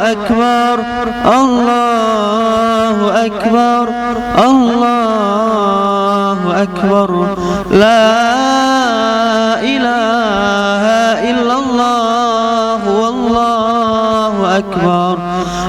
أكبر الله أكبر الله أكبر لا إله إلا الله والله أكبر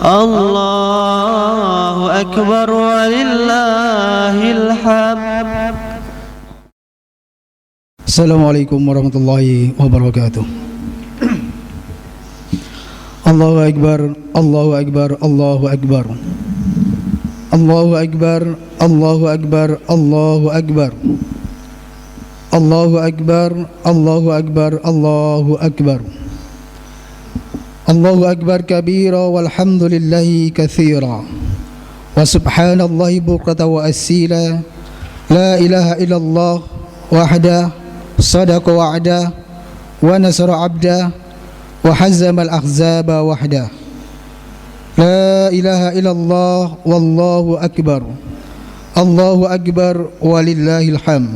الله أكبر ولله الحمد. Assalamualaikum warahmatullahi wabarakatuh. Allahu Akbar, Allahu Akbar, Allahu Akbar. Allahu Akbar, Allahu Akbar, Allahu Akbar. Allahu Akbar, Allahu Akbar, Allahu Akbar. Allahu Akbar kabira walhamdulillahi katsira. Wa subhanallahi bukratan wa asila. La ilaha illallah wahda صدق وعده ونصر عبده وحزم الأحزاب وحده لا إله إلا الله والله أكبر الله أكبر ولله الحمد.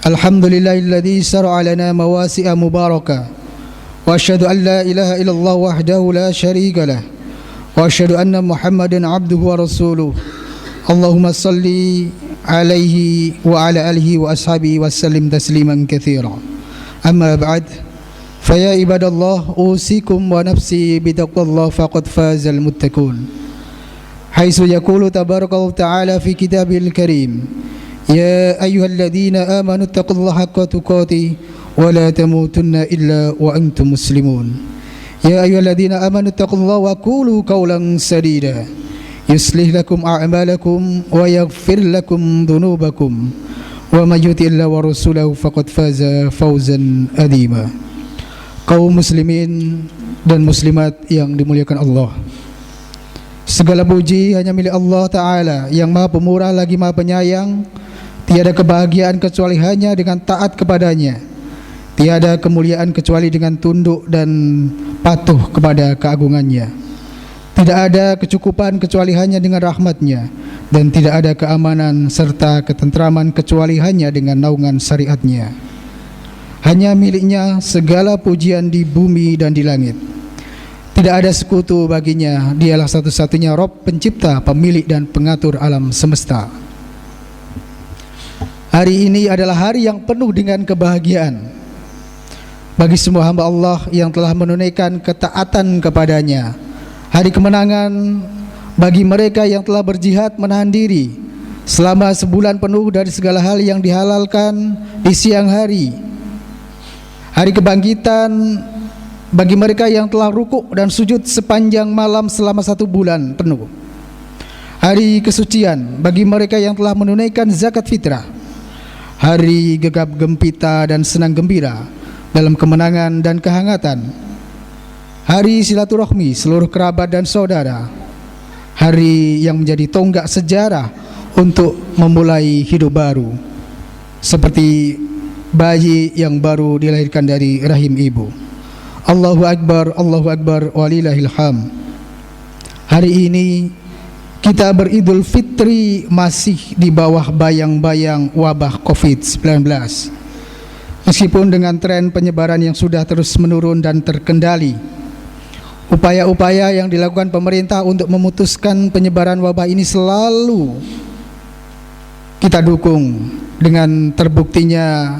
الحمد لله الذي شرع لنا مواسع مباركة وأشهد أن لا إله إلا الله وحده لا شريك له وأشهد أن محمدا عبده ورسوله اللهم صل عليه وعلى آله وأصحابه وسلم تسليما كثيرا. أما بعد فيا عباد الله أوصيكم ونفسي بتقوى الله فقد فاز المتقون حيث يقول تبارك وتعالى في كتابه الكريم يا أيها الذين آمنوا اتقوا الله حق تقاته ولا تموتن إلا وأنتم مسلمون يا أيها الذين آمنوا اتقوا الله وقولوا قولا سديدا يصلح لكم أعمالكم ويغفر لكم ذنوبكم ومن يطع الله ورسوله فقد فاز فوزا عظيما. Kaum muslimin dan muslimat yang dimuliakan Allah, segala puji hanya milik Allah Ta'ala yang maha pemurah lagi maha penyayang. Tiada kebahagiaan kecuali hanya dengan taat kepadanya. Tiada kemuliaan kecuali dengan tunduk dan patuh kepada keagungannya. Tidak ada kecukupan kecuali hanya dengan rahmatnya, dan tidak ada keamanan serta ketentraman kecuali hanya dengan naungan syariatnya. Hanya miliknya segala pujian di bumi dan di langit. Tidak ada sekutu baginya. Dialah satu-satunya Rabb, pencipta, pemilik dan pengatur alam semesta. Hari ini adalah hari yang penuh dengan kebahagiaan bagi semua hamba Allah yang telah menunaikan ketaatan kepadanya. Hari kemenangan bagi mereka yang telah berjihad menahan diri selama sebulan penuh dari segala hal yang dihalalkan di siang hari. Hari kebangkitan bagi mereka yang telah rukuk dan sujud sepanjang malam selama 1 bulan penuh. Hari kesucian bagi mereka yang telah menunaikan zakat fitrah. Hari gegap gempita dan senang gembira dalam kemenangan dan kehangatan. Hari silaturahmi seluruh kerabat dan saudara. Hari yang menjadi tonggak sejarah untuk memulai hidup baru, seperti bayi yang baru dilahirkan dari rahim ibu. Allahu Akbar, Allahu Akbar, walillahil hamd. Hari ini kita beridul fitri masih di bawah bayang-bayang wabah COVID-19. Meskipun dengan tren penyebaran yang sudah terus menurun dan terkendali, upaya-upaya yang dilakukan pemerintah untuk memutuskan penyebaran wabah ini selalu kita dukung. Dengan terbuktinya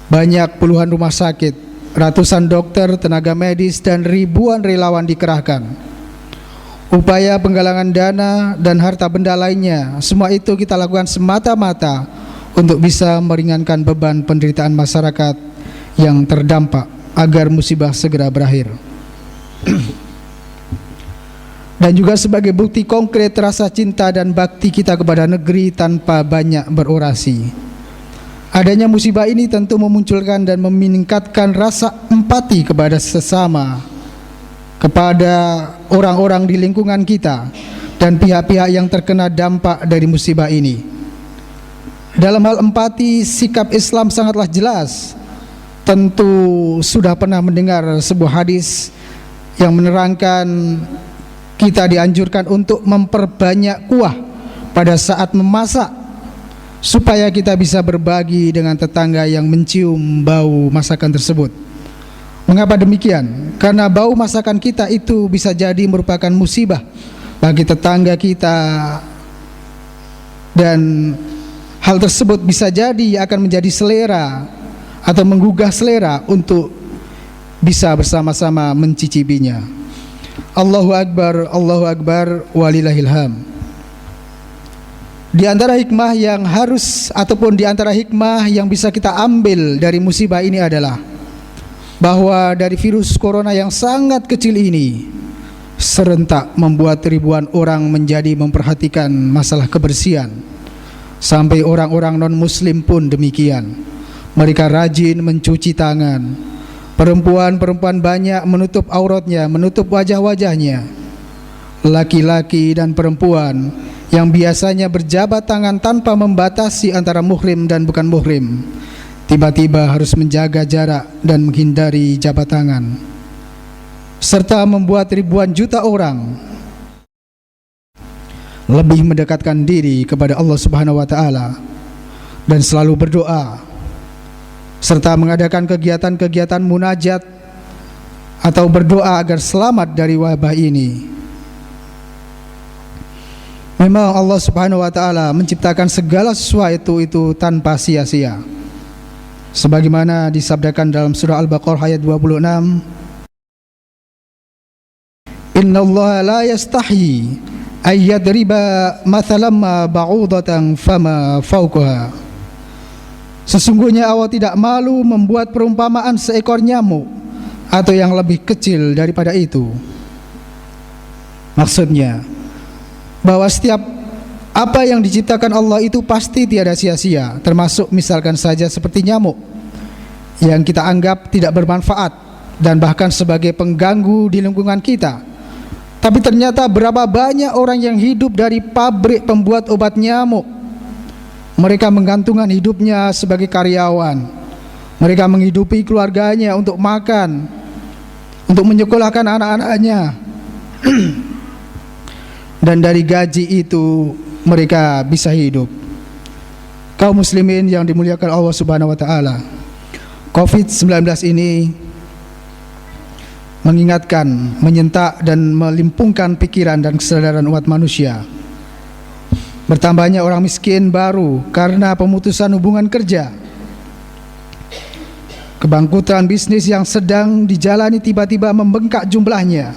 banyak puluhan rumah sakit, ratusan dokter, tenaga medis, dan ribuan relawan dikerahkan. Upaya penggalangan dana dan harta benda lainnya, semua itu kita lakukan semata-mata untuk bisa meringankan beban penderitaan masyarakat yang terdampak agar musibah segera berakhir. Dan juga sebagai bukti konkret rasa cinta dan bakti kita kepada negeri tanpa banyak berorasi. Adanya musibah ini tentu memunculkan dan meningkatkan rasa empati kepada sesama, kepada orang-orang di lingkungan kita dan pihak-pihak yang terkena dampak dari musibah ini. Dalam hal empati, sikap Islam sangatlah jelas. Tentu sudah pernah mendengar sebuah hadis yang menerangkan kita dianjurkan untuk memperbanyak kuah pada saat memasak, supaya kita bisa berbagi dengan tetangga yang mencium bau masakan tersebut. Mengapa demikian? Karena bau masakan kita itu bisa jadi merupakan musibah bagi tetangga kita, dan hal tersebut bisa jadi akan menjadi selera atau menggugah selera untuk bisa bersama-sama mencicipinya. Allahu Akbar, walillahil hamd. Di antara hikmah yang harus ataupun di antara hikmah yang bisa kita ambil dari musibah ini adalah bahwa dari virus corona yang sangat kecil ini serentak membuat ribuan orang menjadi memperhatikan masalah kebersihan. Sampai orang-orang non-muslim pun demikian. Mereka rajin mencuci tangan. Perempuan-perempuan banyak menutup auratnya, menutup wajah-wajahnya. Laki-laki dan perempuan yang biasanya berjabat tangan tanpa membatasi antara muhrim dan bukan muhrim, tiba-tiba harus menjaga jarak dan menghindari jabat tangan, serta membuat ribuan juta orang lebih mendekatkan diri kepada Allah Subhanahu wa Ta'ala dan selalu berdoa, serta mengadakan kegiatan-kegiatan munajat atau berdoa agar selamat dari wabah ini. Memang Allah Subhanahu wa Ta'ala menciptakan segala sesuatu itu tanpa sia-sia, sebagaimana disabdakan dalam surah Al-Baqarah ayat 26, Innallaha la yastahi ayyadriba mathalan ma ba'udatan fama fawqaha. Sesungguhnya Allah tidak malu membuat perumpamaan seekor nyamuk atau yang lebih kecil daripada itu. Maksudnya bahwa setiap apa yang diciptakan Allah itu pasti tiada sia-sia, termasuk misalkan saja seperti nyamuk yang kita anggap tidak bermanfaat dan bahkan sebagai pengganggu di lingkungan kita. Tapi ternyata berapa banyak orang yang hidup dari pabrik pembuat obat nyamuk. Mereka menggantungkan hidupnya sebagai karyawan. Mereka menghidupi keluarganya untuk makan, untuk menyekolahkan anak-anaknya. Dan dari gaji itu mereka bisa hidup. Kaum muslimin yang dimuliakan Allah Subhanahu wa Ta'ala, COVID-19 ini mengingatkan, menyentak dan melimpungkan pikiran dan kesadaran umat manusia. Bertambahnya orang miskin baru karena pemutusan hubungan kerja. Kebangkrutan bisnis yang sedang dijalani tiba-tiba membengkak jumlahnya.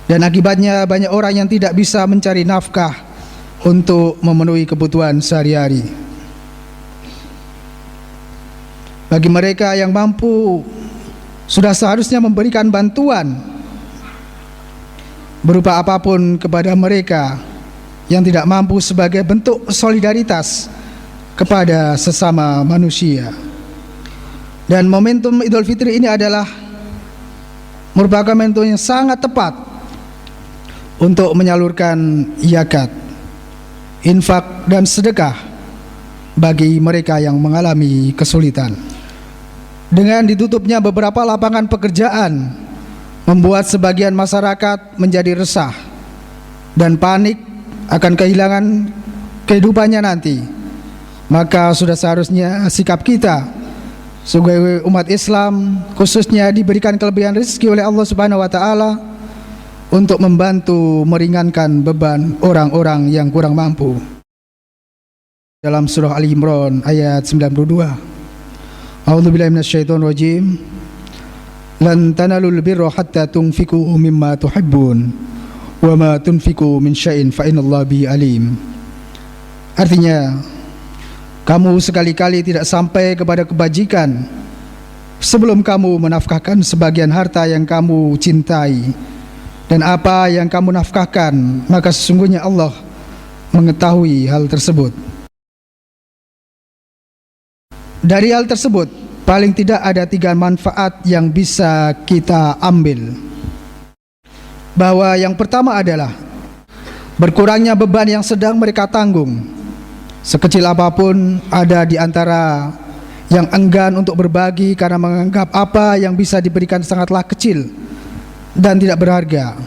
Dan akibatnya banyak orang yang tidak bisa mencari nafkah untuk memenuhi kebutuhan sehari-hari. Bagi mereka yang mampu, sudah seharusnya memberikan bantuan berupa apapun kepada mereka yang tidak mampu sebagai bentuk solidaritas kepada sesama manusia. Dan momentum Idul Fitri ini adalah merupakan momentum yang sangat tepat untuk menyalurkan zakat, infak dan sedekah bagi mereka yang mengalami kesulitan. Dengan ditutupnya beberapa lapangan pekerjaan membuat sebagian masyarakat menjadi resah dan panik akan kehilangan kehidupannya nanti. Maka sudah seharusnya sikap kita sebagai umat Islam khususnya diberikan kelebihan rezeki oleh Allah Subhanahu wa Ta'ala untuk membantu meringankan beban orang-orang yang kurang mampu. Dalam surah Ali Imran ayat 92, A'udzubillahi minasyaitonir rajim. Lan tanalul birra hatta tunfiqu mimma tuhibbun wa ma tunfiqu min syai'in fa innallaha bihi alim. Artinya, kamu sekali-kali tidak sampai kepada kebajikan sebelum kamu menafkahkan sebagian harta yang kamu cintai, dan apa yang kamu nafkahkan, maka sesungguhnya Allah mengetahui hal tersebut. Dari hal tersebut, paling tidak ada 3 manfaat yang bisa kita ambil. Bahwa yang pertama adalah berkurangnya beban yang sedang mereka tanggung. Sekecil apapun, ada di antara yang enggan untuk berbagi karena menganggap apa yang bisa diberikan sangatlah kecil dan tidak berharga.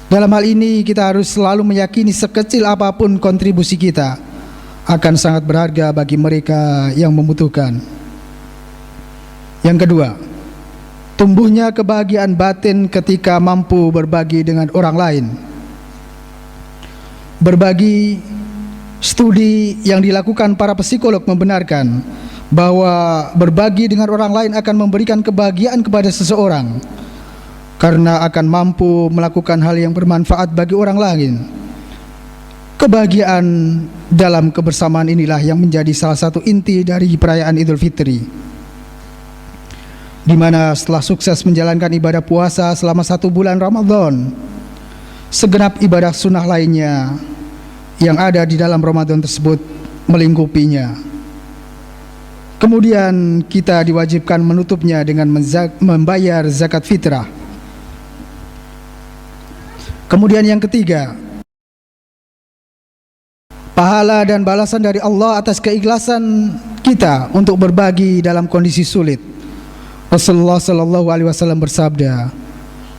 Dalam hal ini kita harus selalu meyakini sekecil apapun kontribusi kita akan sangat berharga bagi mereka yang membutuhkan. Yang kedua, tumbuhnya kebahagiaan batin ketika mampu berbagi dengan orang lain. Berbagi studi yang dilakukan para psikolog membenarkan bahwa berbagi dengan orang lain akan memberikan kebahagiaan kepada seseorang karena akan mampu melakukan hal yang bermanfaat bagi orang lain. Kebahagiaan dalam kebersamaan inilah yang menjadi salah satu inti dari perayaan Idul Fitri, di mana setelah sukses menjalankan ibadah puasa selama 1 bulan Ramadan, segenap ibadah sunnah lainnya yang ada di dalam Ramadan tersebut melingkupinya. Kemudian kita diwajibkan menutupnya dengan membayar zakat fitrah. Kemudian yang ketiga, pahala dan balasan dari Allah atas keikhlasan kita untuk berbagi dalam kondisi sulit. Rasulullah sallallahu alaihi wasallam bersabda,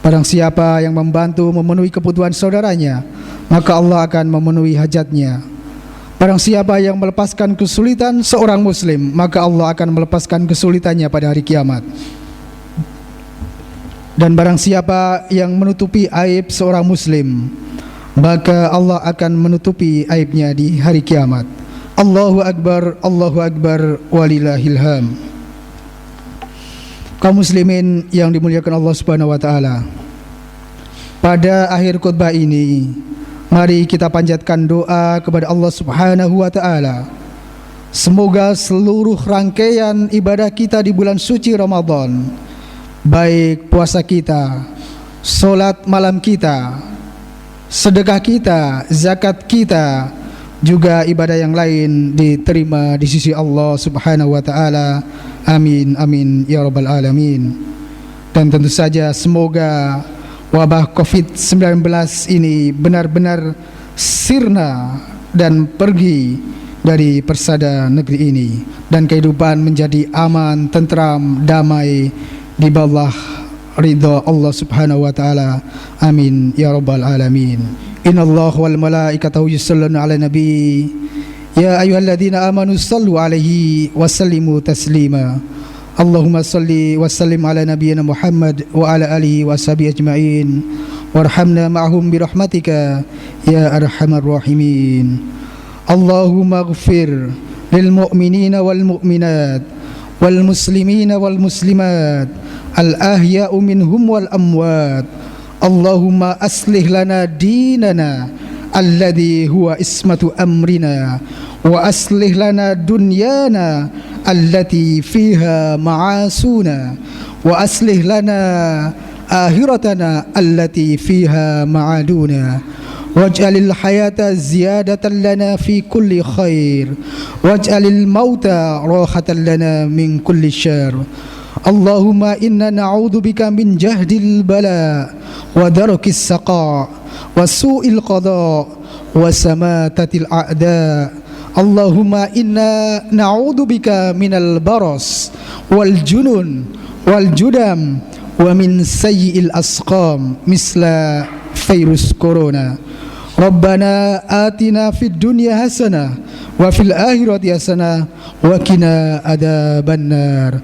barang siapa yang membantu memenuhi kebutuhan saudaranya, maka Allah akan memenuhi hajatnya. Barang siapa yang melepaskan kesulitan seorang muslim, maka Allah akan melepaskan kesulitannya pada hari kiamat. Dan barang siapa yang menutupi aib seorang muslim, maka Allah akan menutupi aibnya di hari kiamat. Allahu Akbar, walillahil hamd. Kaum muslimin yang dimuliakan Allah Subhanahu wa taala, pada akhir khutbah ini mari kita panjatkan doa kepada Allah Subhanahu wa taala. Semoga seluruh rangkaian ibadah kita di bulan suci Ramadan, baik puasa kita, solat malam kita, sedekah kita, zakat kita, juga ibadah yang lain diterima di sisi Allah Subhanahu wa taala. Amin amin ya rabbal alamin. Dan tentu saja semoga wabah Covid-19 ini benar-benar sirna dan pergi dari persada negeri ini, dan kehidupan menjadi aman, tentram, damai di bawah ridha Allah Subhanahu wa taala. Amin ya rabbal alamin. Innallaha wal malaikatahu yusholluna 'alan nabi ya ayyuhalladzina amanu shallu 'alaihi wa sallimu taslima. Allahumma shalli wa sallim 'ala nabiyyina Muhammad wa 'ala alihi wa sahbihi ajma'in warhamna ma'hum bi rahmatika ya arhamar rahimin. Allahumma ighfir lil mu'minina wal mu'minat wal muslimina wal muslimat al ahya'u minhum wal amwat. Allahumma aslih lana dinana alladhi huwa ismatu amrina wa aslih lana dunyana allati fiha ma'asuna wa aslih lana akhiratana allati fiha ma'aduna waj'alil hayata ziyadatan lana fi kulli khair waj'alil mauta rahatan lana min kulli syarr. Allahumma inna na'udzu bika min jahdil bala wa darakis saqa wa su'il qada wa samatatil a'da. Allahumma inna na'udzu bika minal baras wal junun wal judam wa min sayyi'il asqam misla virus corona. Rabbana atina fid dunya hasanah wa fil akhirati hasanah wa qina adzabannar.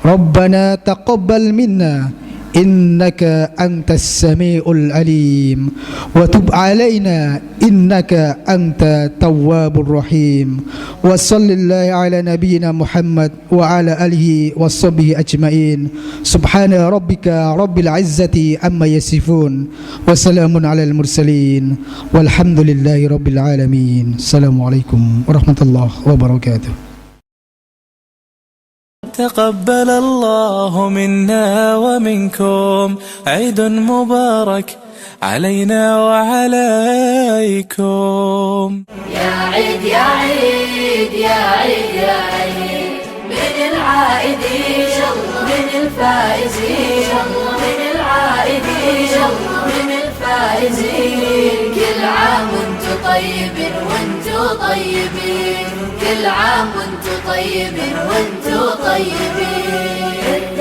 Rabbana taqabbal minna innaka antas samiul alim wa tub alaina innaka anta tawwabur rahim. Wa sallallahu ala nabiyyina Muhammad wa ala alihi washabbihi ajmain. Subhana rabbika rabbil izzati amma yasifun wa salamun alal mursalin walhamdulillahi rabbil alamin. Assalamualaikum warahmatullahi wabarakatuh. تقبل الله منا ومنكم عيد مبارك علينا وعليكم. يا عيد يا عيد يا عيد يا عيد من العائدين من الفائزين من العائدين من الفائزين. كل عام وانتم طيبين وانتم طيبين كل عام وانتم طيبين وانتم طيبين.